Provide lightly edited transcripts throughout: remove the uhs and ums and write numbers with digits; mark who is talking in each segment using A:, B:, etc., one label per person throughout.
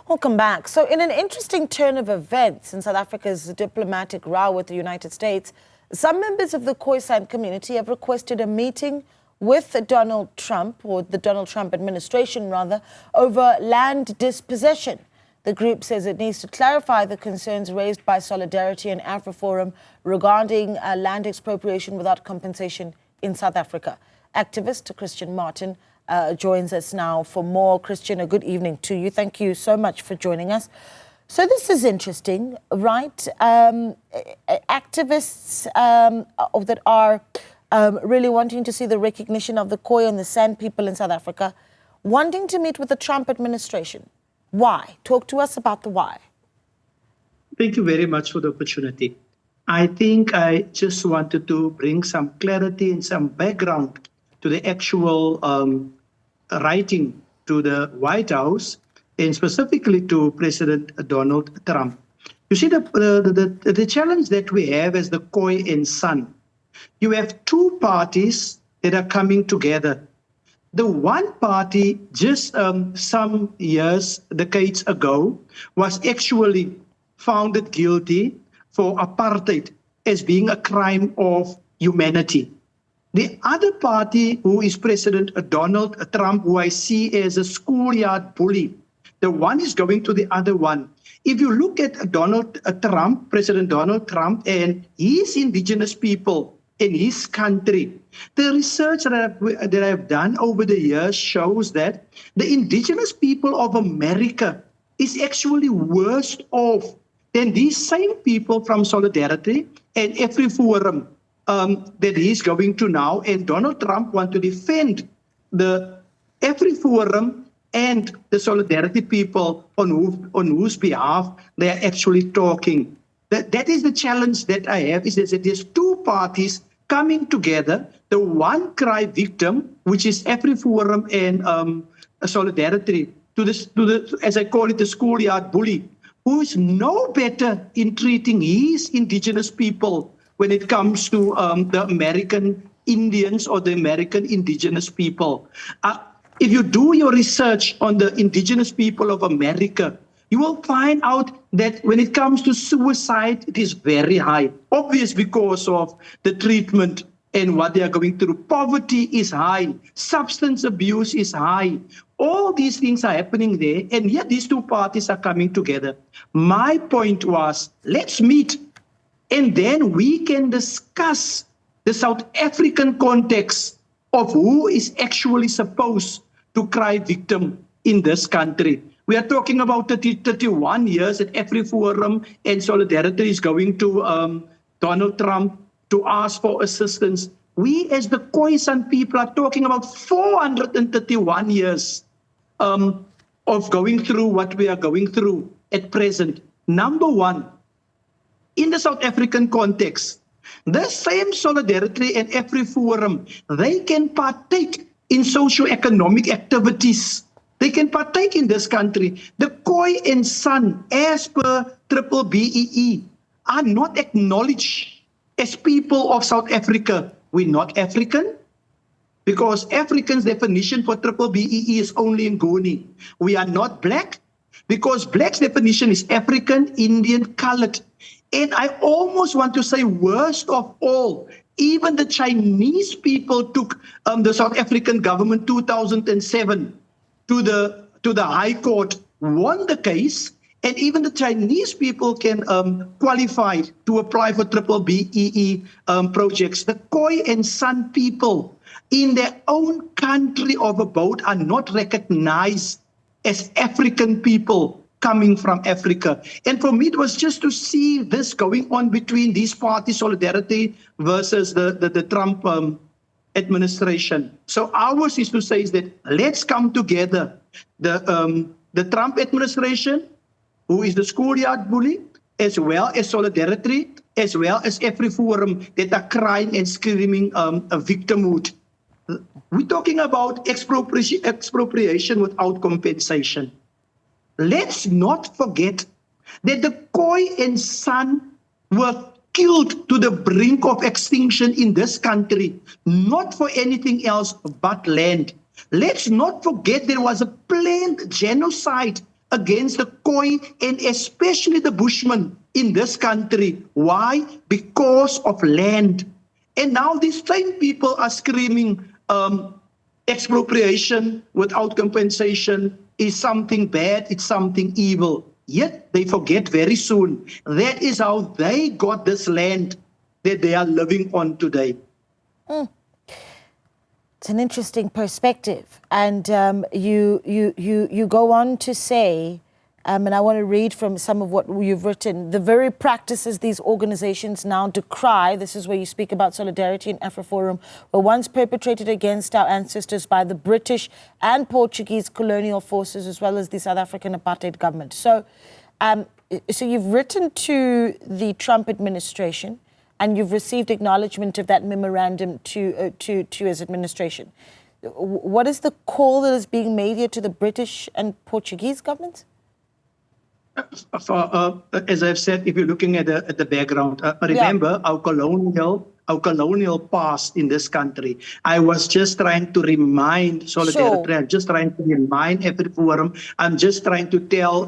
A: Welcome back. So in an interesting turn of events in South Africa's diplomatic row with the United States, some members of the Khoi San community have requested a meeting with Donald Trump, or the Donald Trump administration rather, over land dispossession. The group says it needs to clarify the concerns raised by Solidarity and AfriForum regarding land expropriation without compensation in South Africa. Activist Christian Martin joins us now for more. Christian, a good evening to you. Thank you so much for joining us. So this is interesting, right? Activists that are really wanting to see the recognition of the Khoi and the San people in South Africa, wanting to meet with the Trump administration. Why? Talk to us about the why.
B: Thank you very much for the opportunity. I think I just wanted to bring some clarity and some background to the actual writing to the White House and specifically to President Donald Trump. You see, the challenge that we have as the Khoi and San, you have two parties that are coming together. The one party just some years, decades ago, was actually found guilty for apartheid as being a crime of humanity. The other party, who is President Donald Trump, who I see as a schoolyard bully, the one is going to the other one. If you look at Donald Trump, President Donald Trump, and his indigenous people in his country, the research that I've done over the years shows that the indigenous people of America is actually worse off than these same people from Solidarity and AfriForum that he's going to now. And Donald Trump wants to defend the AfriForum and the Solidarity people on whose behalf they are actually talking. That is the challenge that I have, is that there's two parties coming together. The one cry victim, which is AfriForum and Solidarity, to the, as I call it, the schoolyard bully, who is no better in treating his indigenous people when it comes to the American Indians or the American indigenous people. If you do your research on the indigenous people of America, you will find out that when it comes to suicide, it is very high. Obvious because of the treatment and what they are going through. Poverty is high. Substance abuse is high. All these things are happening there, and yet these two parties are coming together. My point was, let's meet, and then we can discuss the South African context of who is actually supposed to cry victim in this country. We are talking about 31 years that AfriForum and Solidarity is going to Donald Trump to ask for assistance. We as the Khoi San people are talking about 431 years of going through what we are going through at present. Number one, in the South African context, the same Solidarity and AfriForum, they can partake in socio-economic activities. They can partake in this country. The Khoi and San, as per BBEE, are not acknowledged as people of South Africa. We're not African, because African's definition for BBEE is only Nguni. We are not black, because black's definition is African, Indian, colored. And I almost want to say, worst of all, even the Chinese people took the South African government 2007 to the High Court, won the case, and even the Chinese people can qualify to apply for BBEE projects. The Khoi and San people in their own country of abode are not recognized as African people coming from Africa. And for me, it was just to see this going on between these parties, Solidarity versus the Trump administration. So ours is to say is that let's come together. The Trump administration, who is the schoolyard bully, as well as Solidarity, as well as AfriForum, that are crying and screaming a victimhood. We're talking about expropriation without compensation. Let's not forget that the Khoi and San were killed to the brink of extinction in this country, not for anything else but land. Let's not forget there was a planned genocide against the Khoi and especially the Bushmen in this country. Why? Because of land. And now these same people are screaming expropriation without compensation is something bad, it's something evil. Yet they forget very soon that is how they got this land that they are living on today.
A: It's an interesting perspective. And you go on to say, and I want to read from some of what you've written, the very practices these organizations now decry, this is where you speak about solidarity in AfriForum, were once perpetrated against our ancestors by the British and Portuguese colonial forces, as well as the South African apartheid government. So you've written to the Trump administration, and you've received acknowledgement of that memorandum to his administration. What is the call that is being made here to the British and Portuguese governments?
B: As I've said, if you're looking at the background, remember our colonial past in this country. I was just trying to remind solidarity. Sure. I'm just trying to remind AfriForum. I'm just trying to tell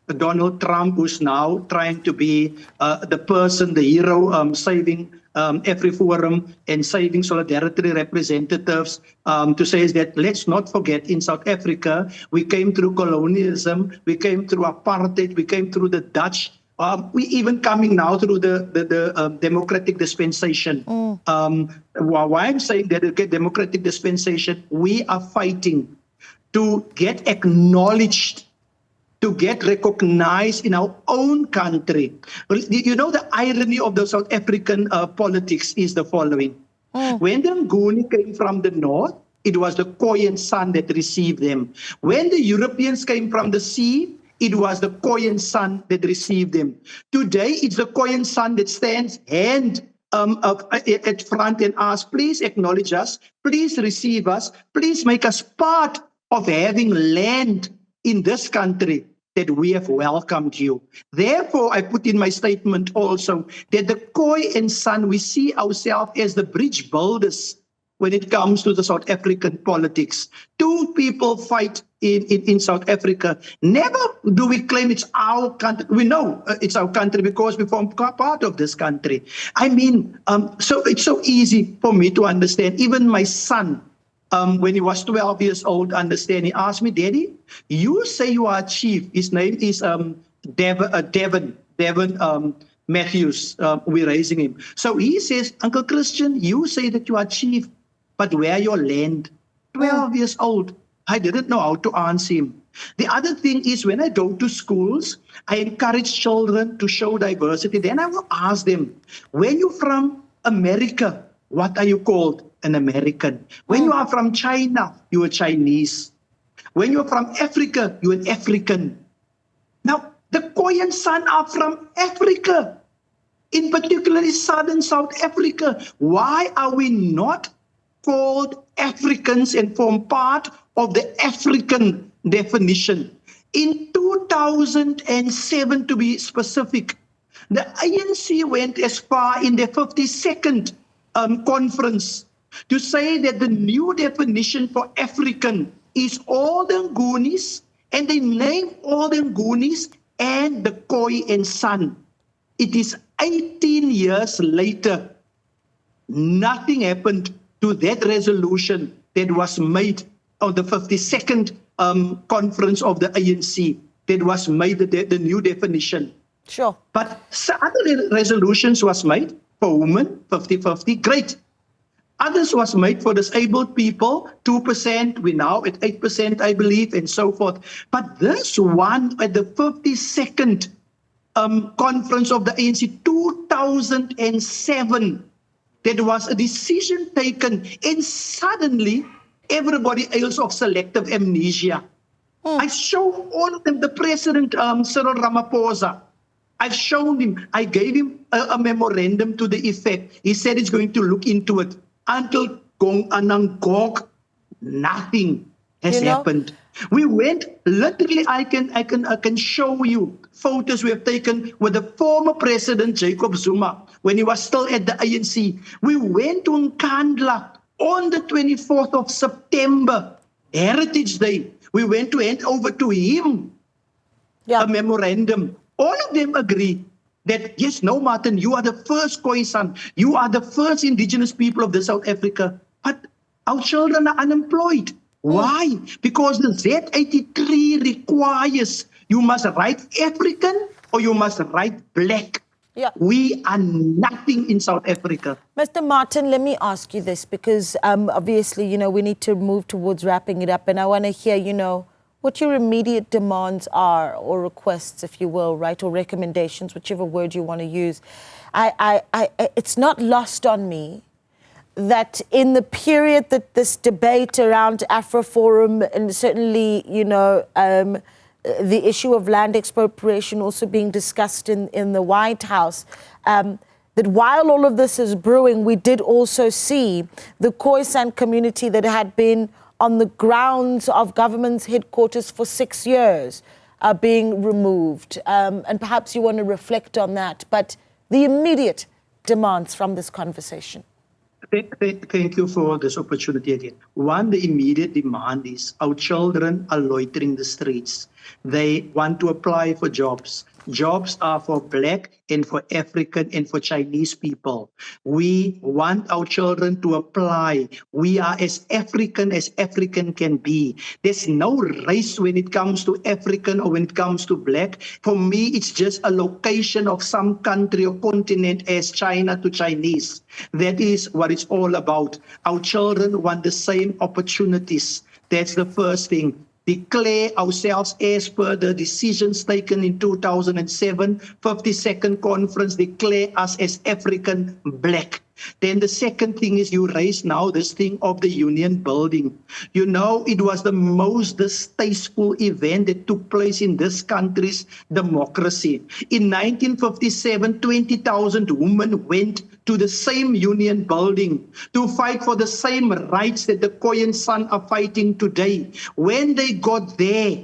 B: Donald Trump, who's now trying to be the person, the hero, saving AfriForum and saving solidarity representatives, to say is that let's not forget in South Africa, we came through colonialism, we came through apartheid, we came through the Dutch, we even coming now through the democratic dispensation. Why I'm saying that okay, democratic dispensation, we are fighting to get acknowledged, to get recognized in our own country. You know, the irony of the South African politics is the following. When the Nguni came from the north, it was the Khoi San that received them. When the Europeans came from the sea, it was the Khoi San that received them. Today, it's the Khoi San that stands hand at front and asks, please acknowledge us, please receive us, please make us part of having land in this country that we have welcomed you. Therefore, I put in my statement also that the Khoi San, we see ourselves as the bridge builders when it comes to the South African politics. Two people fight in South Africa. Never do we claim it's our country. We know it's our country because we form part of this country. I mean, so it's so easy for me to understand. Even my son, when he was 12 years old, understand, he asked me, Daddy, you say you are a chief. His name is Devon Matthews. We're raising him. So he says, Uncle Christian, you say that you are chief, but where your land? 12 years old. I didn't know how to answer him. The other thing is when I go to schools, I encourage children to show diversity. Then I will ask them, when you're from America, what are you called? An American. When you are from China, you're a Chinese. When you're from Africa, you're an African. Now, the Khoi San are from Africa, in particularly southern South Africa. Why are we not called Africans and form part of the African definition? In 2007, to be specific, the ANC went as far in their 52nd conference to say that the new definition for African is all the Ngunis, and they name all the Ngunis and the Khoi San. It is 18 years later, nothing happened to that resolution that was made on the 52nd conference of the ANC, that was made the new definition.
A: Sure.
B: But other resolutions was made for women, 50-50, great. Others was made for disabled people, 2%, we're now at 8%, I believe, and so forth. But this one at the 52nd conference of the ANC, 2007, there was a decision taken, and suddenly everybody else of selective amnesia. I showed all of them, the president, Cyril Ramaphosa. I've shown him, I gave him a memorandum to the effect. He said he's going to look into it. Until Gong Anang Gok, nothing has happened. We went, literally, I can show you photos we have taken with the former president, Jacob Zuma, when he was still at the ANC. We went to Nkandla on the 24th of September, Heritage Day. We went to hand over to him a memorandum. All of them agree that, yes, no, Martin, you are the first Khoi San. You are the first indigenous people of the South Africa. But our children are unemployed. Why? Because the Z83 requires you must write African or you must write black.
A: Yeah.
B: We are nothing in South Africa.
A: Mr. Martin, let me ask you this, because obviously, you know, we need to move towards wrapping it up. And I want to hear, you know, what your immediate demands are, or requests, if you will, right, or recommendations, whichever word you want to use. It's not lost on me that in the period that this debate around AfriForum, and certainly, you know, the issue of land expropriation also being discussed in the White House, that while all of this is brewing, we did also see the Khoi San community that had been on the grounds of government's headquarters for 6 years being removed. And perhaps you want to reflect on that, but the immediate demands from this conversation.
B: Thank you for this opportunity again. One, the immediate demand is our children are loitering the streets. They want to apply for jobs. Jobs are for Black and for African and for Chinese people. We want our children to apply. We are as African can be. There's no race when it comes to African or when it comes to Black. For me, it's just a location of some country or continent as China to Chinese. That is what it's all about. Our children want the same opportunities. That's the first thing. Declare ourselves as per the decisions taken in 2007, 52nd conference, declare us as African Black. Then the second thing is you raise now this thing of the union building. You know, it was the most distasteful event that took place in this country's democracy. In 1957, 20,000 women went to the same union building to fight for the same rights that the Khoi San are fighting today. When they got there,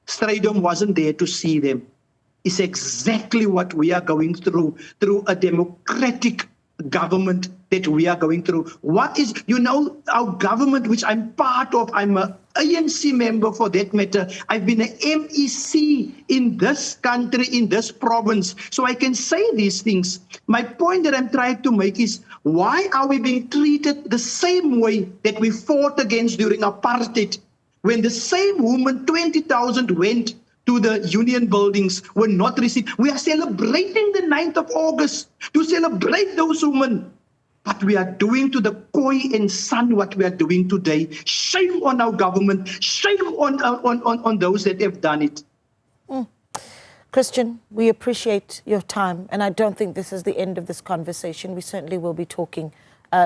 B: Strydom wasn't there to see them. It's exactly what we are going through a democratic government that we are going through. What is, you know, our government, which I'm part of, I'm an ANC member for that matter. I've been an MEC in this country, in this province, so I can say these things. My point that I'm trying to make is, why are we being treated the same way that we fought against during apartheid? When the same woman, 20,000 went to the union buildings, were not received. We are celebrating the 9th of August to celebrate those women. But we are doing to the Khoi San what we are doing today. Shame on our government. Shame on those that have done it.
A: Christian, we appreciate your time, and I don't think this is the end of this conversation. We certainly will be talking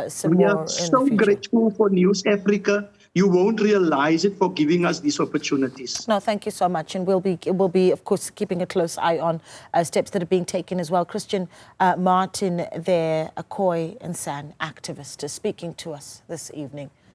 A: some more in the future.
B: We are so grateful for News Africa. You won't realize it, for giving us these opportunities.
A: No, thank you so much. And we'll be, of course, keeping a close eye on steps that are being taken as well. Christian Martin there, a Khoi San activist, is speaking to us this evening.